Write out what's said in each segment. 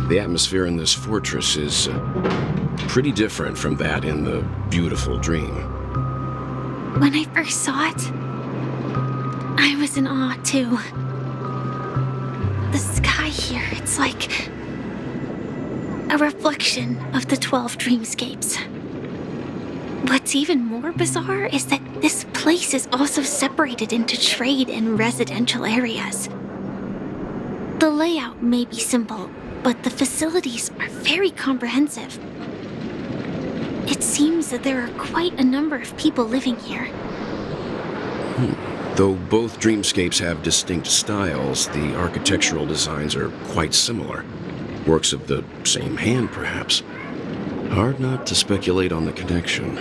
The atmosphere in this fortress is pretty different from that in the beautiful dream. When I first saw it, I was in awe too. The sky here, it's like a reflection of the 12 dreamscapes. What's even more bizarre is that this place is also separated into trade and residential areas. The layout may be simple, but the facilities are very comprehensive. It seems that there are quite a number of people living here. Though both dreamscapes have distinct styles, the architectural designs are quite similar. Works of the same hand, perhaps. Hard not to speculate on the connection.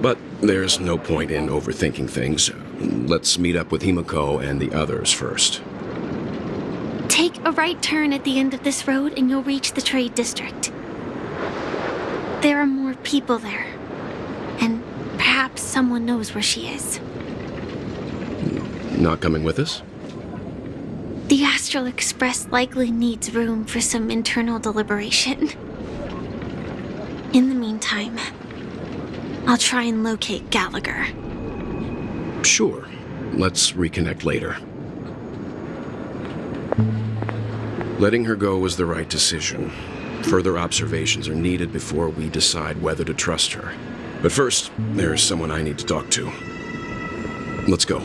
But there's no point in overthinking things. Let's meet up with Himiko and the others first. Take a right turn at the end of this road and you'll reach the trade district. There are more people there. And perhaps someone knows where she is. Not coming with us? The Astral Express likely needs room for some internal deliberation. In the meantime, I'll try and locate Gallagher. Sure. Let's reconnect later. Letting her go was the right decision. Further observations are needed before we decide whether to trust her. But first, there's someone I need to talk to. Let's go.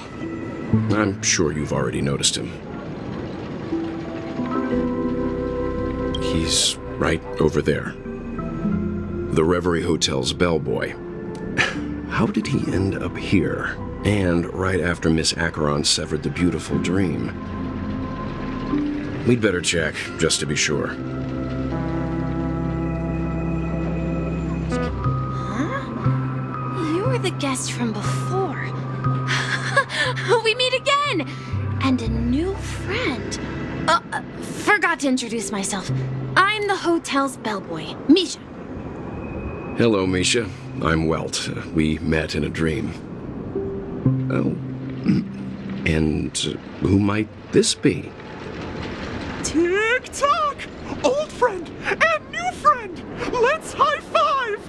I'm sure you've already noticed him. He's right over there. The Reverie Hotel's bellboy. How did he end up here? And right after Miss Acheron severed the beautiful dream. We'd better check, just to be sure. Huh? You were the guest from before. We meet again! And a new friend. Forgot to introduce myself. I'm the hotel's bellboy, Misha. Hello, Misha. I'm Welt. We met in a dream. Oh. And who might this be? Tick-tock! Old friend and new friend! Let's high-five!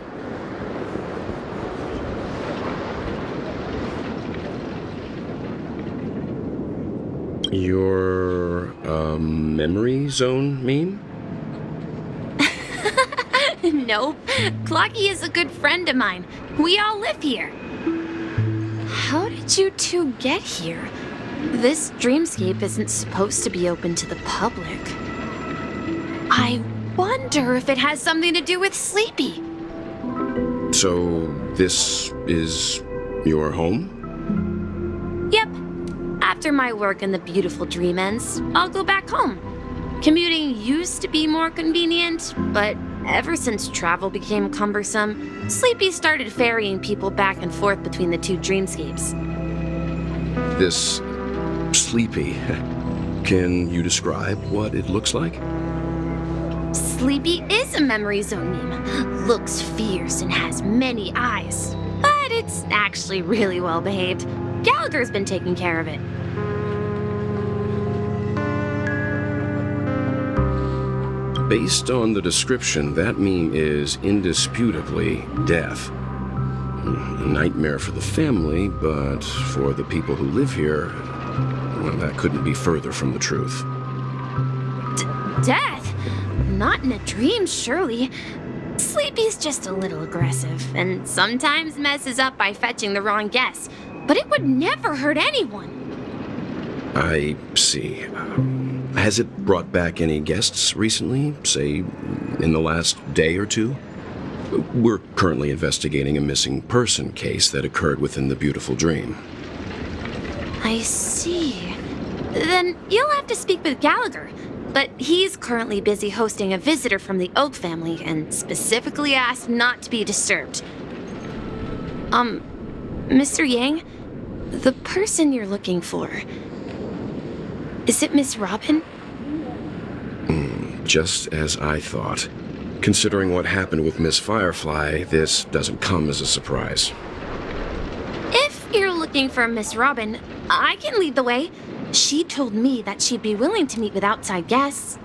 Your, memory zone meme? Nope. Clocky is a good friend of mine. We all live here. How did you two get here? This dreamscape isn't supposed to be open to the public. I wonder if it has something to do with Sleepy. So, this is your home? Yep. After my work in the beautiful dream ends, I'll go back home. Commuting used to be more convenient, but ever since travel became cumbersome, Sleepy started ferrying people back and forth between the two dreamscapes. This Sleepy. Can you describe what it looks like? Sleepy is a memory zone meme. Looks fierce and has many eyes. But it's actually really well behaved. Gallagher's been taking care of it. Based on the description, that meme is indisputably death. A nightmare for the family, but for the people who live here, well, that couldn't be further from the truth. Death? Not in a dream, surely. Sleepy's just a little aggressive, and sometimes messes up by fetching the wrong guess. But it would never hurt anyone. I see. Has it brought back any guests recently, say, in the last day or two? We're currently investigating a missing person case that occurred within the beautiful dream. I see. Then you'll have to speak with Gallagher. But he's currently busy hosting a visitor from the Oak family and specifically asked not to be disturbed. Mr. Yang, the person you're looking for, is it Miss Robin? Just as I thought. Considering what happened with Miss Firefly, this doesn't come as a surprise. If you're looking for Miss Robin, I can lead the way. She told me that she'd be willing to meet with outside guests.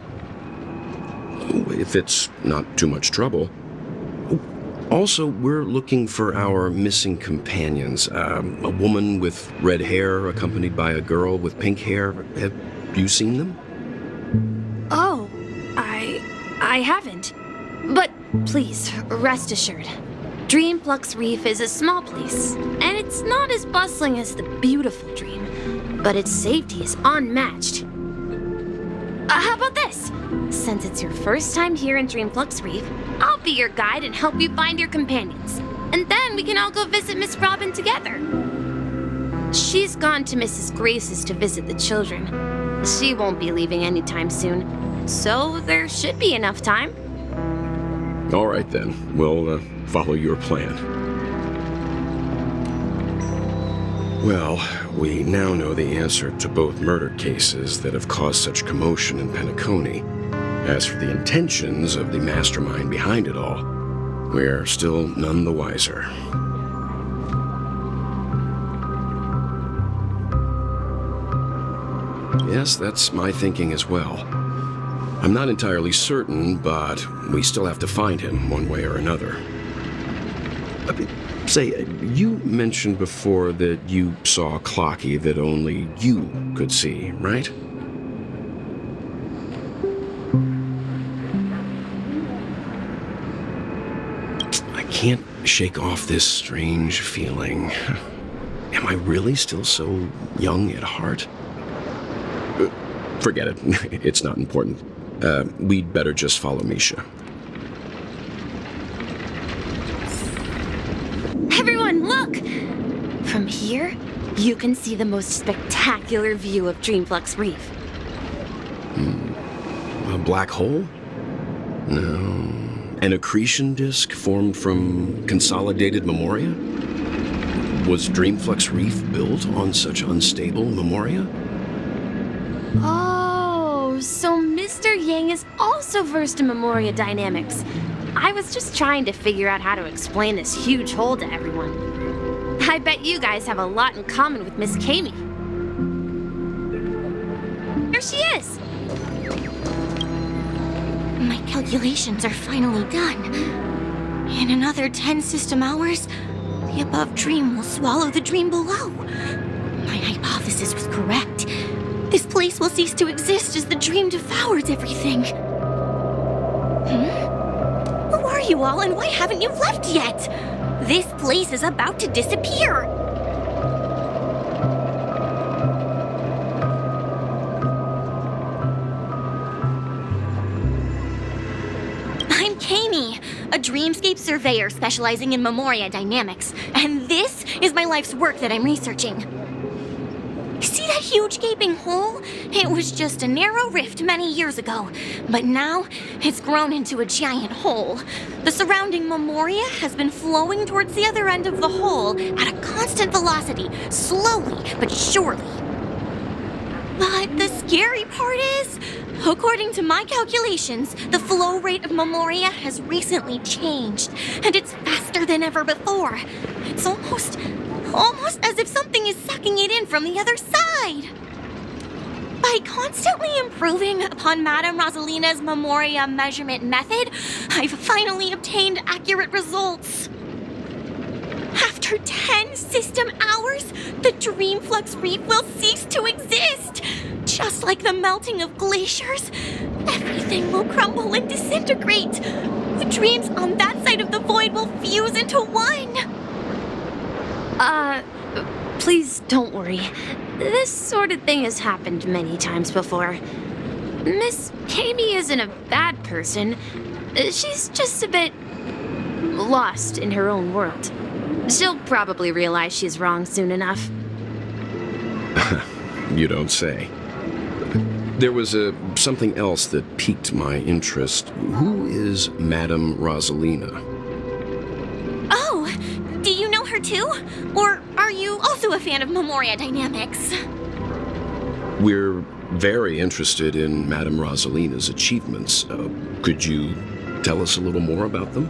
if it's not too much trouble. Also, we're looking for our missing companions. A woman with red hair accompanied by a girl with pink hair. Have you seen them? Oh, I haven't. But please, rest assured. Dreamflux Reef is a small place, and it's not as bustling as the beautiful Dream, but its safety is unmatched. How about this? Since it's your first time here in Dreamflux Reef, I'll be your guide and help you find your companions. And then we can all go visit Miss Robin together. She's gone to Mrs. Grace's to visit the children. She won't be leaving anytime soon, so there should be enough time. All right then, we'll follow your plan. Well, we now know the answer to both murder cases that have caused such commotion in Penacony. As for the intentions of the mastermind behind it all, we're still none the wiser. Yes, that's my thinking as well. I'm not entirely certain, but we still have to find him one way or another. Say, you mentioned before that you saw Clocky that only you could see, right? I can't shake off this strange feeling. Am I really still so young at heart? Forget it. It's not important. We'd better just follow Misha. Everyone, look! From here, you can see the most spectacular view of Dreamflux Reef. A black hole? No. An accretion disk formed from consolidated memoria? Was Dreamflux Reef built on such unstable memoria? Oh, so Mr. Yang is also versed in memoria dynamics. I was just trying to figure out how to explain this huge hole to everyone. I bet you guys have a lot in common with Miss Kami. There she is! My calculations are finally done. In another 10 system hours, the above dream will swallow the dream below. My hypothesis was correct. This place will cease to exist as the dream devours everything. Who are you all, and why haven't you left yet? This place is about to disappear. I'm Kami, a dreamscape surveyor specializing in memoria dynamics, and this is my life's work that I'm researching. See that huge gaping hole? It was just a narrow rift many years ago, but now it's grown into a giant hole. The surrounding memoria has been flowing towards the other end of the hole at a constant velocity, slowly but surely. But the scary part is, according to my calculations, the flow rate of memoria has recently changed, and it's faster than ever before. It's almost as if something is sucking it in from the other side. By constantly improving upon Madame Rosalina's memoria measurement method, I've finally obtained accurate results. After 10 system hours, the Dreamflux Reef will cease to exist. Just like the melting of glaciers, everything will crumble and disintegrate. The dreams on that side of the void will fuse into one. Please don't worry. This sort of thing has happened many times before. Miss Kami isn't a bad person. She's just a bit lost in her own world. She'll probably realize she's wrong soon enough. You don't say. There was something else that piqued my interest. Who is Madame Rosalina? Oh, do you know her too? Or are you also a fan of memoria dynamics? We're very interested in Madame Rosalina's achievements. Could you tell us a little more about them?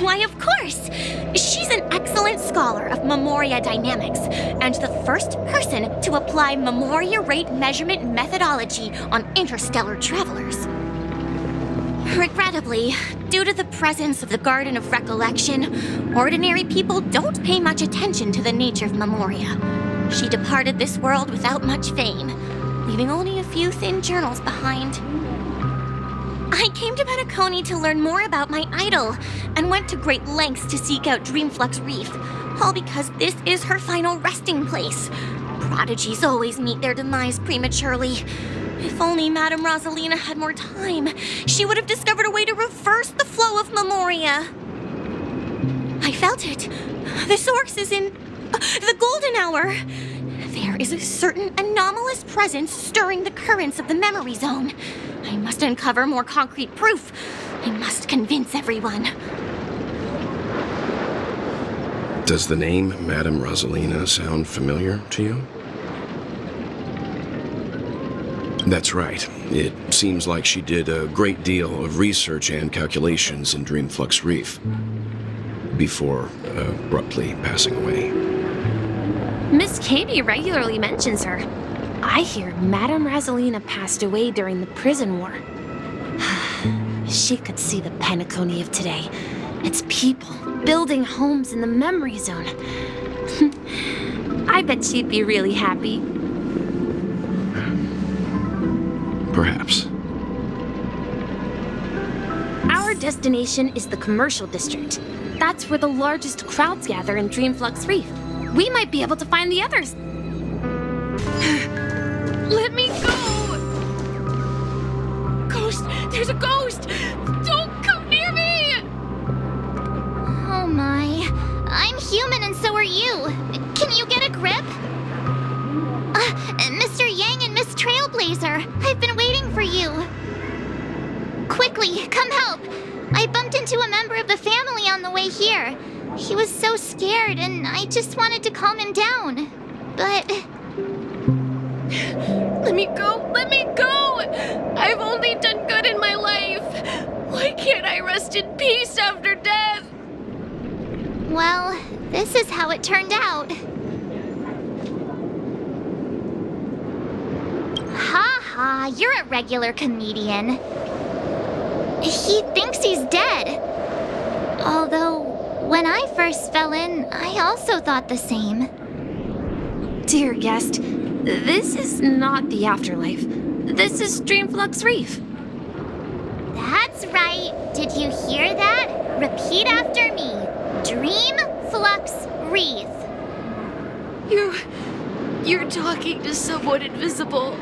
Why, of course! She's an excellent scholar of memoria dynamics, and the first person to apply memoria rate measurement methodology on interstellar travelers. Regrettably, due to the presence of the Garden of Recollection, ordinary people don't pay much attention to the nature of Memoria. She departed this world without much fame, leaving only a few thin journals behind. I came to Penacony to learn more about my idol, and went to great lengths to seek out Dreamflux Reef, all because this is her final resting place. Prodigies always meet their demise prematurely. If only Madame Rosalina had more time, she would have discovered a way to reverse the flow of Memoria. I felt it. The source is in the golden hour. There is a certain anomalous presence stirring the currents of the memory zone. I must uncover more concrete proof. I must convince everyone. Does the name Madame Rosalina sound familiar to you? That's right. It seems like she did a great deal of research and calculations in Dreamflux Reef before abruptly passing away. Miss Katie regularly mentions her. I hear Madame Rosalina passed away during the prison war. She could see the Penacony of today. Its people building homes in the memory zone. I bet she'd be really happy. Perhaps. Our destination is the commercial district. That's where the largest crowds gather in Dreamflux Reef. We might be able to find the others. Let me go! Ghost! There's a ghost! Don't come near me! Oh my. I'm human and so are you. Can you get a grip? Mr. Yang and Miss Trailblazer, I've been waiting for you. Quickly, come help. I bumped into a member of the family on the way here. He was so scared and I just wanted to calm him down. But... Let me go! Let me go! I've only done good in my life. Why can't I rest in peace after death? well, this is how it turned out. Ha ha, you're a regular comedian. He thinks he's dead. Although, when I first fell in, I also thought the same. Dear guest, this is not the afterlife. This is Dreamflux Reef. That's right. Did you hear that? Repeat after me. Dreamflux Reef. You're talking to someone invisible.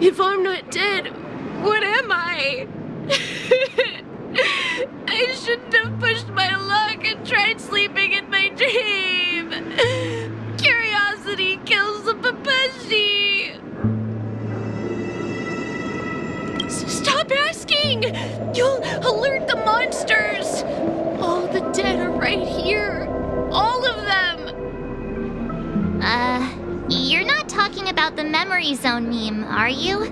If I'm not dead, what am I? I shouldn't have pushed my luck and tried sleeping in my dream. Curiosity kills the Papashi. Stop asking! You'll alert the monsters! All the dead are right here. All of them! You're not talking about the memory zone meme, are you?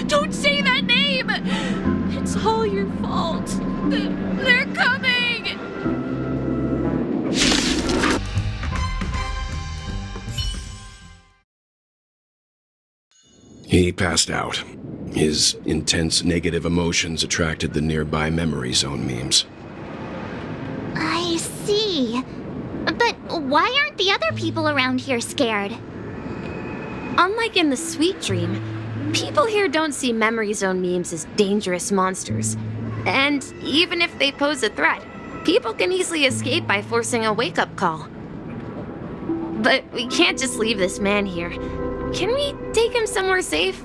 Don't say that name! It's all your fault. They're coming! He passed out. His intense negative emotions attracted the nearby memory zone memes. I see. But why aren't the other people around here scared? Unlike in the Sweet Dream, people here don't see memory zone memes as dangerous monsters. And even if they pose a threat, people can easily escape by forcing a wake-up call. But we can't just leave this man here. Can we take him somewhere safe?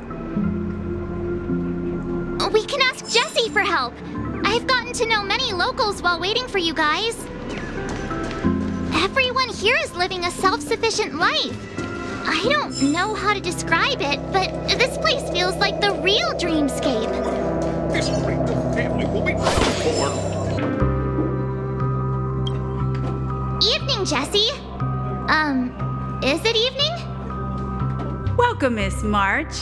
We can ask Jessie for help. I've gotten to know many locals while waiting for you guys. Everyone here is living a self-sufficient life. I don't know how to describe it, but this place feels like the real dreamscape. This great family will be proud for. Evening, Jessie. Is it evening? Welcome, Miss March.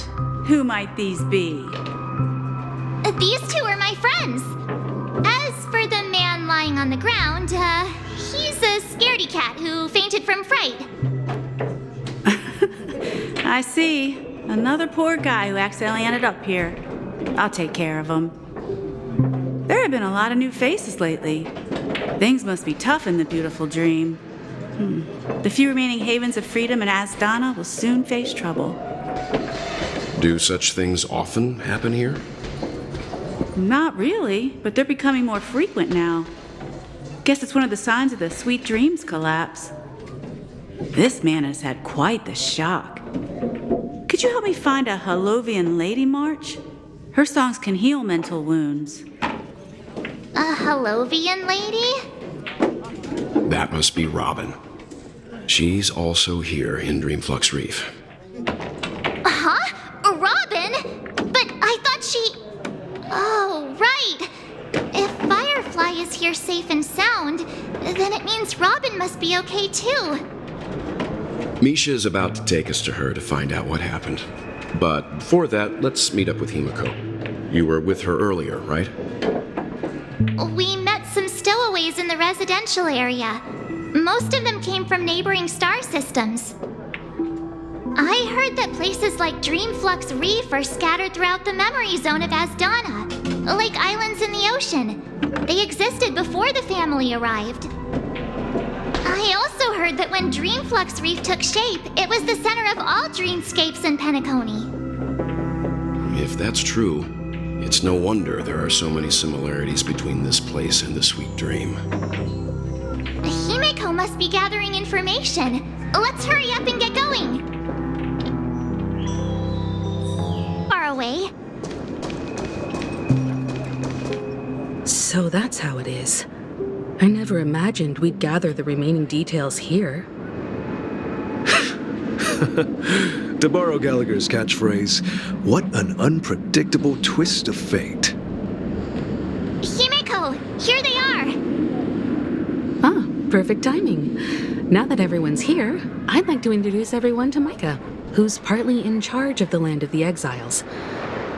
Who might these be? These two are my friends. As for the man lying on the ground, he's a scaredy cat who fainted from fright. I see. Another poor guy who accidentally ended up here. I'll take care of them. There have been a lot of new faces lately. Things must be tough in the beautiful dream. The few remaining havens of freedom in Asdana will soon face trouble. Do such things often happen here? Not really, but they're becoming more frequent now. Guess it's one of the signs of the Sweet Dreams collapse. This man has had quite the shock. Could you help me find a Halovian lady, March? Her songs can heal mental wounds. A Halovian lady? That must be Robin. She's also here in Dreamflux Reef. Huh? Robin? But I thought she... Oh, right. If Firefly is here safe and sound, then it means Robin must be okay too. Misha is about to take us to her to find out what happened. But before that, let's meet up with Himiko. You were with her earlier, right? We met some stowaways in the residential area. Most of them came from neighboring star systems. I heard that places like Dreamflux Reef are scattered throughout the memory zone of Asdana, like islands in the ocean. They existed before the family arrived. I also heard that when Dreamflux Reef took shape, it was the center of all dreamscapes in Penacony. If that's true, it's no wonder there are so many similarities between this place and the Sweet Dream. Himiko must be gathering information. Let's hurry up and get going. Far away. So that's how it is. I never imagined we'd gather the remaining details here. To borrow Gallagher's catchphrase, what an unpredictable twist of fate. Himiko, here they are. Ah, perfect timing. Now that everyone's here, I'd like to introduce everyone to Micah, who's partly in charge of the Land of the Exiles.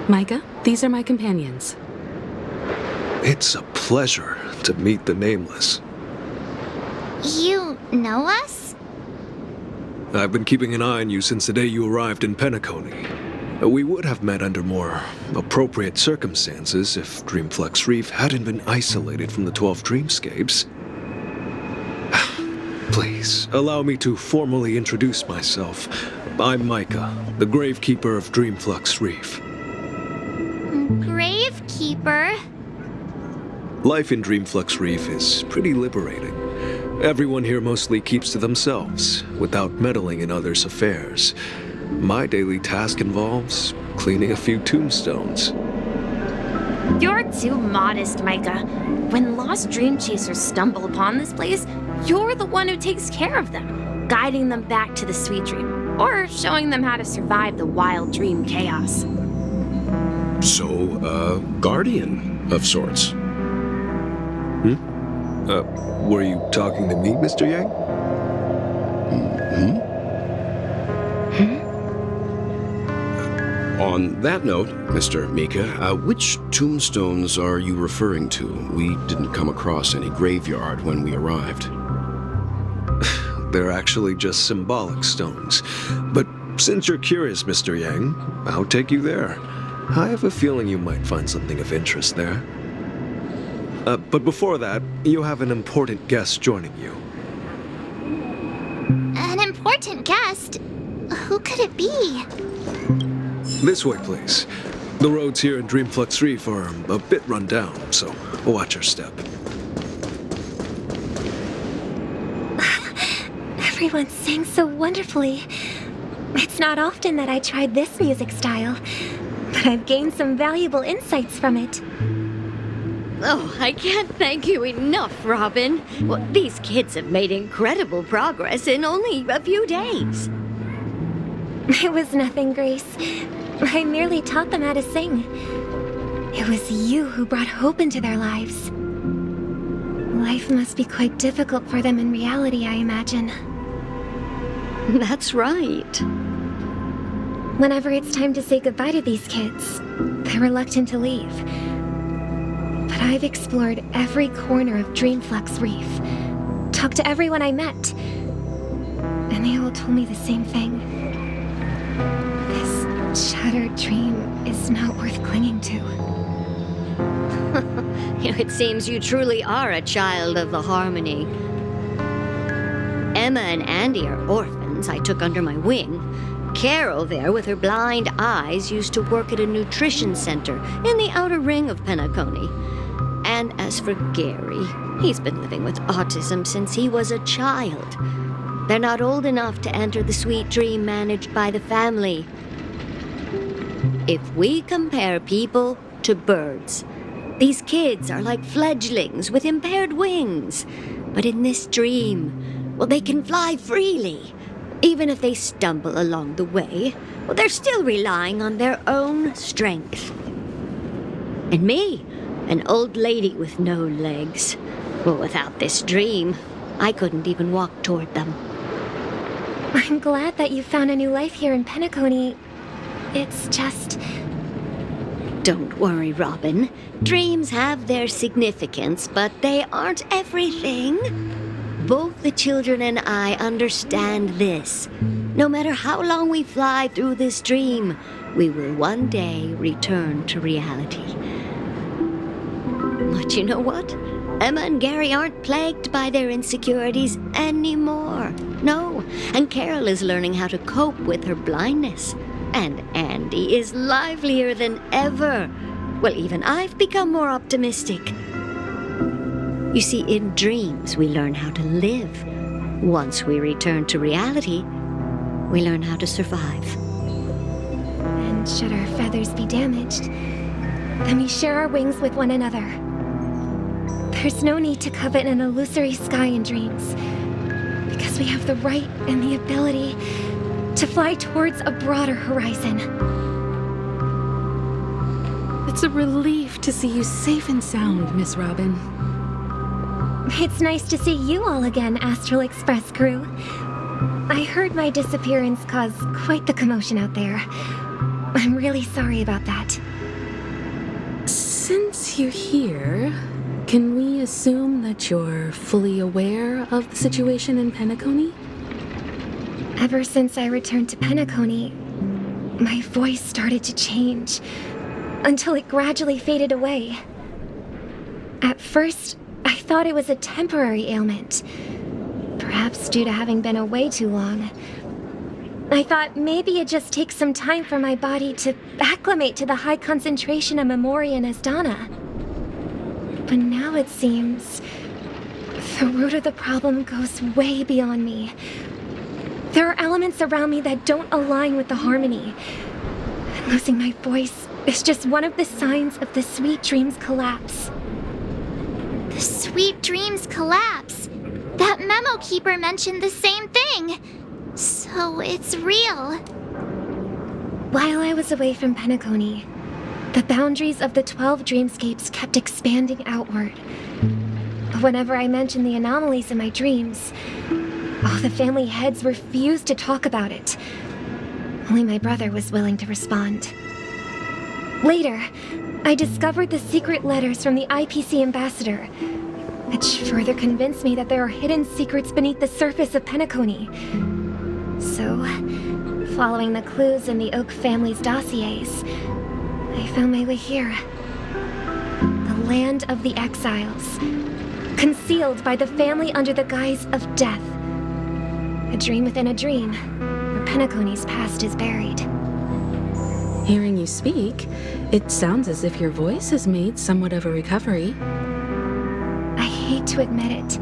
Micah, these are my companions. It's a pleasure to meet the Nameless. You know us? I've been keeping an eye on you since the day you arrived in Penacony. We would have met under more appropriate circumstances if Dreamflux Reef hadn't been isolated from the 12 dreamscapes. Please, allow me to formally introduce myself. I'm Micah, the Gravekeeper of Dreamflux Reef. Gravekeeper? Life in Dreamflux Reef is pretty liberating. Everyone here mostly keeps to themselves, without meddling in others' affairs. My daily task involves cleaning a few tombstones. You're too modest, Micah. When lost dream chasers stumble upon this place, you're the one who takes care of them, guiding them back to the Sweet Dream, or showing them how to survive the wild dream chaos. So, guardian of sorts. Were you talking to me, Mr. Yang? On that note, Mr. Mika, which tombstones are you referring to? We didn't come across any graveyard when we arrived. They're actually just symbolic stones. But since you're curious, Mr. Yang, I'll take you there. I have a feeling you might find something of interest there. But before that, you have an important guest joining you. An important guest? Who could it be? This way, please. The roads here in Dreamflux Reef are a bit run down, so watch your step. Everyone sings so wonderfully. It's not often that I tried this music style, but I've gained some valuable insights from it. Oh, I can't thank you enough, Robin. Well, these kids have made incredible progress in only a few days. It was nothing, Grace. I merely taught them how to sing. It was you who brought hope into their lives. Life must be quite difficult for them in reality, I imagine. That's right. Whenever it's time to say goodbye to these kids, they're reluctant to leave. But I've explored every corner of Dreamflux Reef, talked to everyone I met, and they all told me the same thing. This child shattered dream is not worth clinging to. It seems you truly are a child of the Harmony. Emma and Andy are orphans I took under my wing. Carol there, with her blind eyes, used to work at a nutrition center in the outer ring of Penacony. And as for Gary, he's been living with autism since he was a child. They're not old enough to enter the sweet dream managed by the family. If we compare people to birds, these kids are like fledglings with impaired wings. But in this dream, well, they can fly freely. Even if they stumble along the way, well, they're still relying on their own strength. And me, an old lady with no legs. Well, without this dream, I couldn't even walk toward them. I'm glad that you found a new life here in Penacony. It's just... Don't worry, Robin. Dreams have their significance, but they aren't everything. Both the children and I understand this. No matter how long we fly through this dream, we will one day return to reality. But you know what? Emma and Gary aren't plagued by their insecurities anymore. No, and Carol is learning how to cope with her blindness. And Andy is livelier than ever. Well, even I've become more optimistic. You see, in dreams, we learn how to live. Once we return to reality, we learn how to survive. And should our feathers be damaged, then we share our wings with one another. There's no need to covet an illusory sky in dreams, because we have the right and the ability to fly towards a broader horizon. It's a relief to see you safe and sound, Miss Robin. It's nice to see you all again, Astral Express crew. I heard my disappearance caused quite the commotion out there. I'm really sorry about that. Since you're here, can we assume that you're fully aware of the situation in Penacony? Ever since I returned to Penacony, my voice started to change, until it gradually faded away. At first, I thought it was a temporary ailment, perhaps due to having been away too long. I thought maybe it just takes some time for my body to acclimate to the high concentration of Memoria and Asdana. But now it seems the root of the problem goes way beyond me. There are elements around me that don't align with the Harmony. And losing my voice is just one of the signs of the Sweet Dreams collapse. The Sweet Dreams collapse. That memo keeper mentioned the same thing. So it's real. While I was away from Penacony, the boundaries of the 12 dreamscapes kept expanding outward. But whenever I mentioned the anomalies in my dreams, all the family heads refused to talk about it. Only my brother was willing to respond. Later, I discovered the secret letters from the IPC ambassador, which further convinced me that there are hidden secrets beneath the surface of Penacony. So, following the clues in the Oak family's dossiers, I found my way here. The land of the exiles, concealed by the family under the guise of death. A dream within a dream, where Penacony's past is buried. Hearing you speak, it sounds as if your voice has made somewhat of a recovery. I hate to admit it,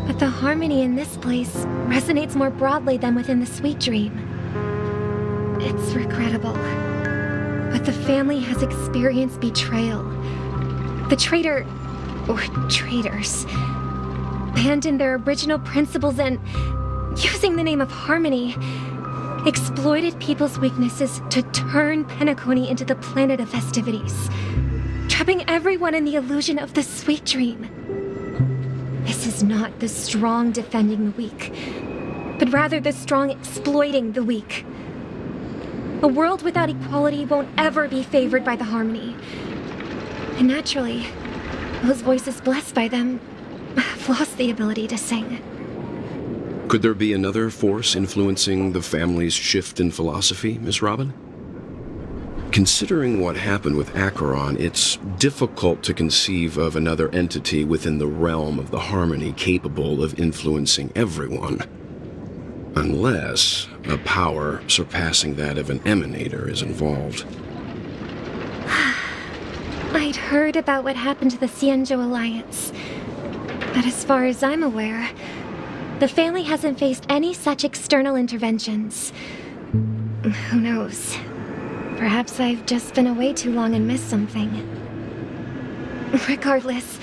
but the harmony in this place resonates more broadly than within the Sweet Dream. It's regrettable, but the family has experienced betrayal. The traitor, or traitors, abandoned their original principles and, using the name of Harmony, exploited people's weaknesses to turn Penacony into the planet of festivities, trapping everyone in the illusion of the Sweet Dream. This is not the strong defending the weak, but rather the strong exploiting the weak. A world without equality won't ever be favored by the Harmony. And naturally, those voices blessed by them have lost the ability to sing. Could there be another force influencing the family's shift in philosophy, Miss Robin? Considering what happened with Acheron, it's difficult to conceive of another entity within the realm of the Harmony capable of influencing everyone. Unless a power surpassing that of an emanator is involved. I'd heard about what happened to the Xianzhou Alliance. But as far as I'm aware, the family hasn't faced any such external interventions. Who knows? Perhaps I've just been away too long and missed something. Regardless,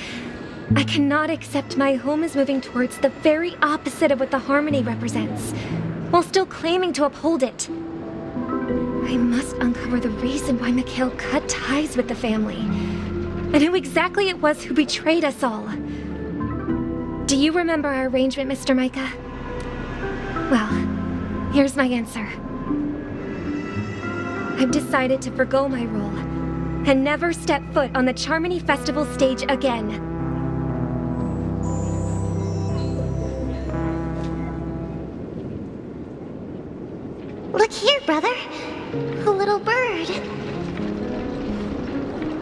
I cannot accept my home is moving towards the very opposite of what the Harmony represents, while still claiming to uphold it. I must uncover the reason why Mikhail cut ties with the family, and who exactly it was who betrayed us all. Do you remember our arrangement, Mr. Micah? Well, here's my answer. I've decided to forgo my role, and never step foot on the Charmony Festival stage again. Look here, brother. A little bird.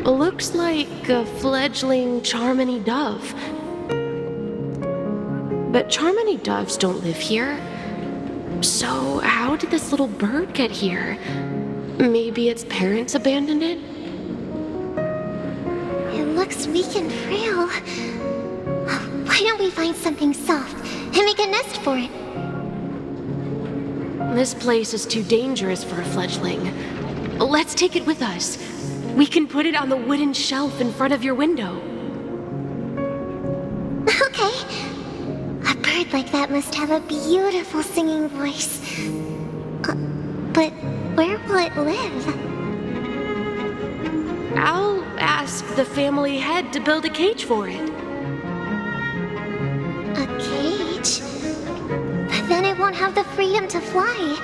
Looks like a fledgling Charmony dove. But Charmony doves don't live here. So how did this little bird get here? Maybe its parents abandoned it? It looks weak and frail. Why don't we find something soft and make a nest for it? This place is too dangerous for a fledgling. Let's take it with us. We can put it on the wooden shelf in front of your window. Okay. A bird like that must have a beautiful singing voice. But where will it live? I'll ask the family head to build a cage for it. A cage? But then it won't have the freedom to fly,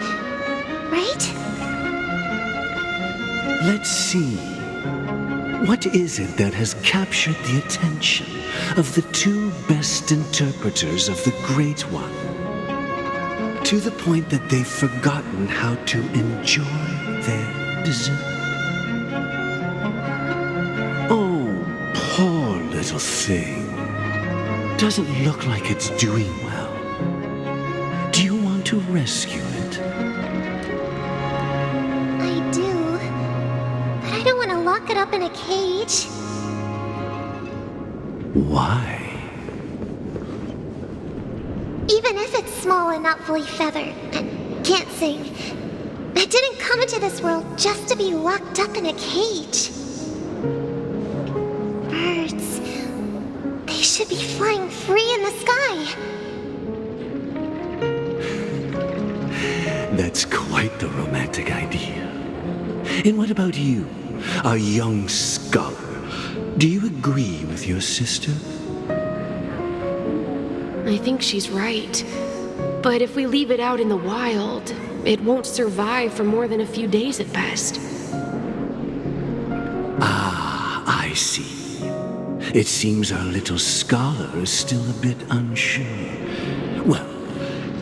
right? Let's see. What is it that has captured the attention of the two best interpreters of the Great One? To the point that they've forgotten how to enjoy their dessert. Oh, poor little thing. Doesn't look like it's doing well. Do you want to rescue it? I do. But I don't want to lock it up in a cage. Why? Even if it's small and not fully feathered and can't sing, it didn't come into this world just to be locked up in a cage. Birds, they should be flying free in the sky. That's quite the romantic idea. And what about you, a young scholar? Do you agree with your sister? I think she's right. But if we leave it out in the wild, it won't survive for more than a few days at best. Ah, I see. It seems our little scholar is still a bit unsure. Well,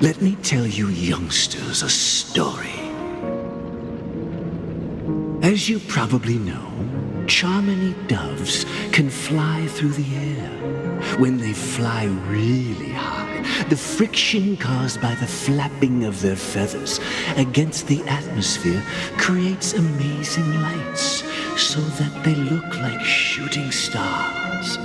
let me tell you youngsters a story. As you probably know, Charmony doves can fly through the air. When they fly really high, the friction caused by the flapping of their feathers against the atmosphere creates amazing lights, so that they look like shooting stars.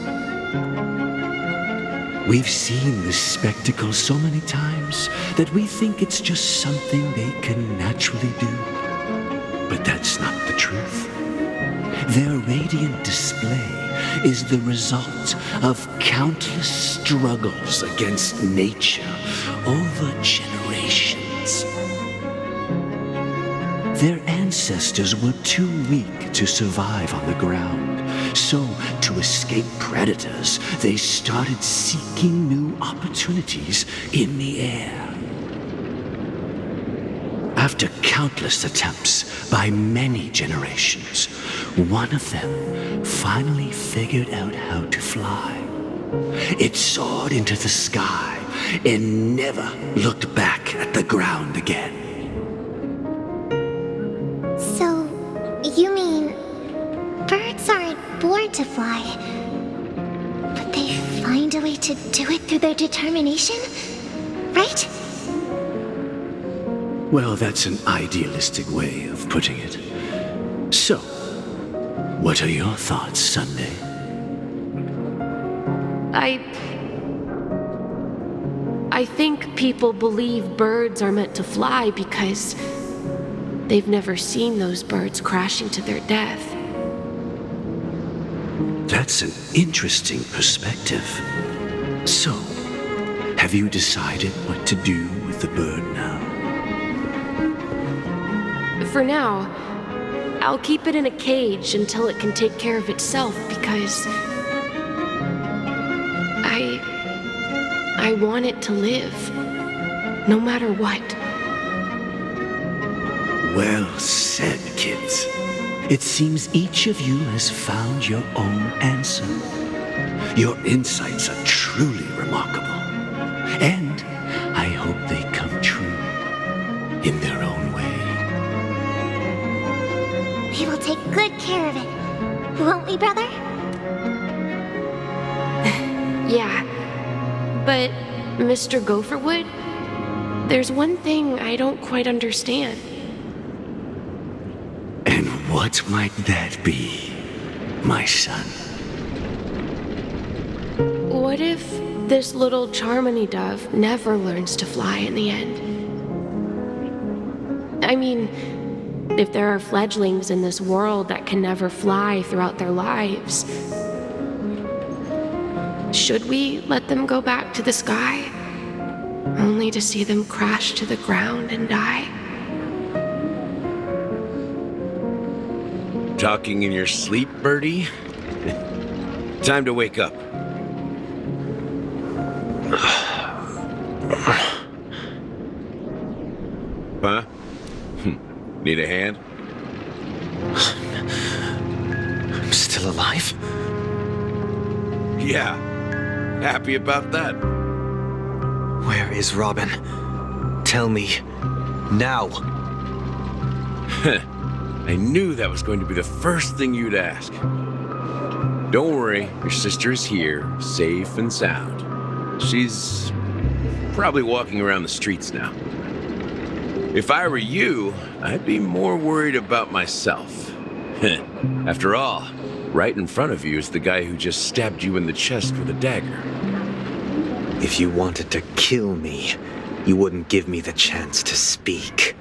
We've seen this spectacle so many times that we think it's just something they can naturally do. But that's not the truth. Their radiant display is the result of countless struggles against nature over generations. Their ancestors were too weak to survive on the ground, so to escape predators, they started seeking new opportunities in the air. After countless attempts by many generations, one of them finally figured out how to fly. It soared into the sky and never looked back at the ground again. So, You mean, birds aren't born to fly, but they find a way to do it through their determination, right? Well, that's an idealistic way of putting it. So, what are your thoughts, Sunday? I think people believe birds are meant to fly because they've never seen those birds crashing to their death. That's an interesting perspective. So, have you decided what to do with the bird now? For now, I'll keep it in a cage until it can take care of itself because I want it to live, no matter what. Well said, kids. It seems each of you has found your own answer. Your insights are truly remarkable. And I hope they come true in their own way. We will take good care of it, won't we, brother? Yeah, but Mr. Gopherwood, there's one thing I don't quite understand. And what might that be, my son? What if this little Charmony dove never learns to fly in the end? I mean, if there are fledglings in this world that can never fly throughout their lives, should we let them go back to the sky, only to see them crash to the ground and die? Talking in your sleep, Birdie? Time to wake up. Huh? Need a hand? I'm still alive? Yeah. Happy about that. Where is Robin? Tell me. Now. I knew that was going to be the first thing you'd ask. Don't worry, your sister is here, safe and sound. She's probably walking around the streets now. If I were you, I'd be more worried about myself. After all, right in front of you is the guy who just stabbed you in the chest with a dagger. If you wanted to kill me, you wouldn't give me the chance to speak.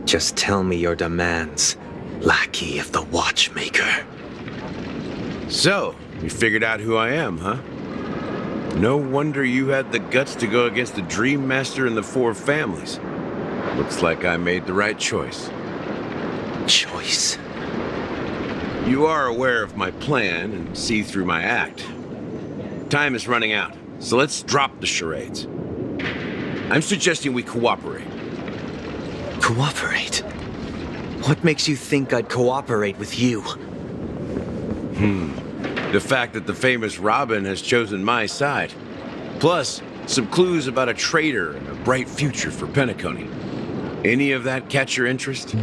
Just tell me your demands, lackey of the watchmaker. So, you figured out who I am, huh? No wonder you had the guts to go against the Dream Master and the Four Families. Looks like I made the right choice. Choice? You are aware of my plan and see through my act. Time is running out, so let's drop the charades. I'm suggesting we cooperate. Cooperate? What makes you think I'd cooperate with you? The fact that the famous Robin has chosen my side. Plus, some clues about a traitor and a bright future for Penacony. Any of that catch your interest?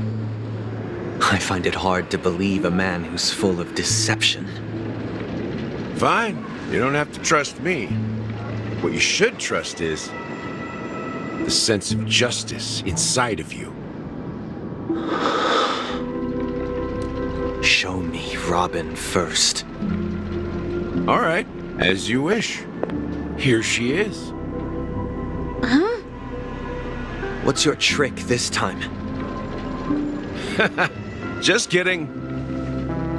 I find it hard to believe a man who's full of deception. Fine. You don't have to trust me. What you should trust is the sense of justice inside of you. Show me Robin first. All right, as you wish. Here she is. Huh? What's your trick this time? Just kidding.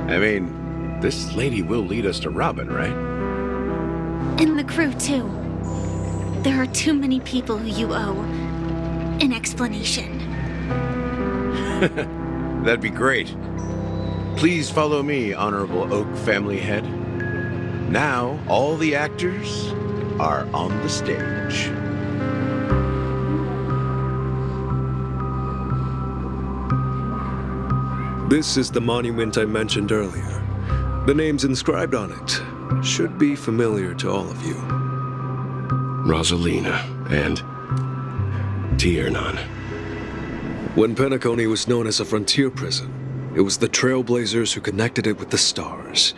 I mean, this lady will lead us to Robin, right? And the crew, too. There are too many people who you owe an explanation. That'd be great. Please follow me, Honorable Oak family head. Now, all the actors are on the stage. This is the monument I mentioned earlier. The names inscribed on it should be familiar to all of you. Rosalina and Tiernan. When Penacony was known as a frontier prison, It was the Trailblazers who connected it with the stars.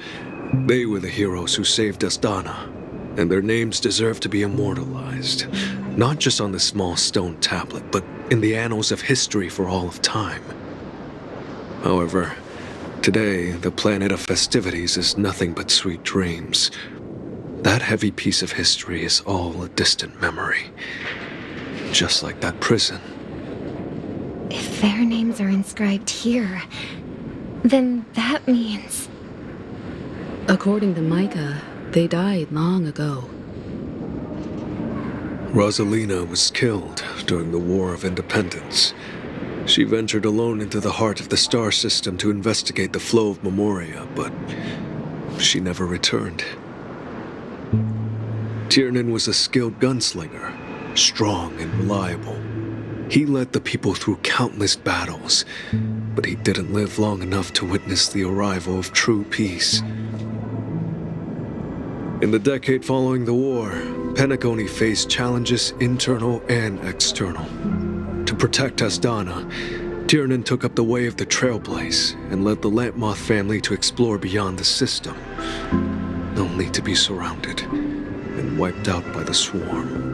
They were the heroes who saved Astana, and their names deserve to be immortalized, not just on this small stone tablet, but in the annals of history for all of time. However, today, the planet of festivities is nothing but sweet dreams. That heavy piece of history is all a distant memory. Just like that prison. If their names are inscribed here, then that means... According to Micah, they died long ago. Rosalina was killed during the War of Independence. She ventured alone into the heart of the star system to investigate the flow of Memoria, but she never returned. Tiernan was a skilled gunslinger, strong and reliable. He led the people through countless battles, but he didn't live long enough to witness the arrival of true peace. In the decade following the war, Penacony faced challenges internal and external. To protect Astana, Tiernan took up the way of the Trailblaze and led the Lampmoth family to explore beyond the system, only to be surrounded and wiped out by the swarm.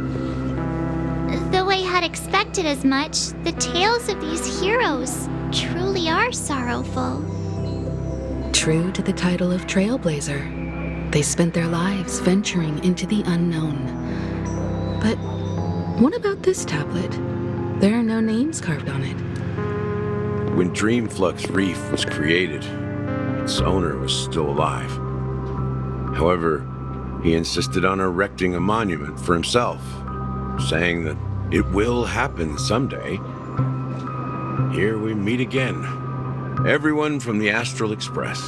Though I had expected as much, the tales of these heroes truly are sorrowful. True to the title of Trailblazer, they spent their lives venturing into the unknown. But what about this tablet? There are no names carved on it. When Dreamflux Reef was created, its owner was still alive. However, he insisted on erecting a monument for himself, saying that it will happen someday. Here we meet again. Everyone from the Astral Express.